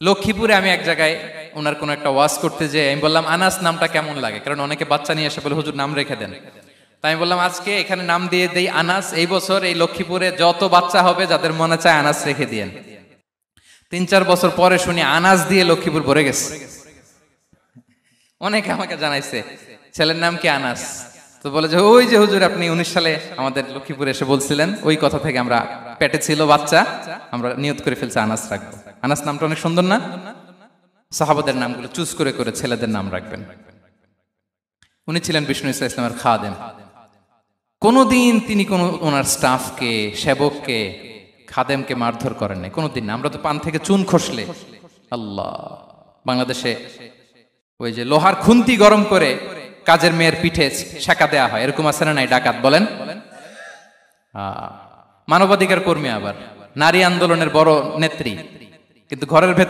লক্ষ্মীপুরে আমি এক জায়গায় ওনার কোন একটা ওয়াজ করতে যেয়ে আমি বললাম আনাস নামটা কেমন লাগে, কারণ অনেকে বাচ্চা নিয়ে এসে বলে হুজুর নাম রেখে দেন। তাই আমি বললাম আজকে এখানে নাম দিয়ে দেই আনাস। এই বছর এই লক্ষ্মীপুরে যত বাচ্চা হবে যাদের মনে চায় আনাস রেখে দিয়েন। 3-4 বছর পরে শুনি আনাস দিয়ে লক্ষ্মীপুর ভরে গেছে। অনেকে আমাকে জানাইছে ছেলের নাম কি আনাস, তো বলে যে ওই যে হুজুর আপনি 19 সালে আমাদের লক্ষ্মীপুরে এসে বলছিলেন, ওই কথা থেকে আমরা পেটে ছিল বাচ্চা, আমরা নিয়ত করে ফেলছি আনাস রাখবো। আনাস নামটা অনেক সুন্দর না? সাহাবাদের নামগুলো চুজ করে করে ছেলেদের নাম রাখবেন। উনি ছিলেন বিষ্ণু ইসা ইসলামের খাদেম। কোনদিন তিনি কোন ওনার স্টাফকে, সেবককে, খাদেমকে মারধর করেন নাই কোনদিন না। আমরা তো পান থেকে চুন খসলে আল্লাহ, বাংলাদেশে ওই যে লোহার খুন্তি গরম করে কাজের মেয়ের পিঠে শেখা দেয়া হয়, এরকম আছে না নাই? ডাকাত বলেন, মানবাধিকার কর্মী, আবার নারী আন্দোলনের বড় নেত্রী, কিন্তু ঘরের ভেতর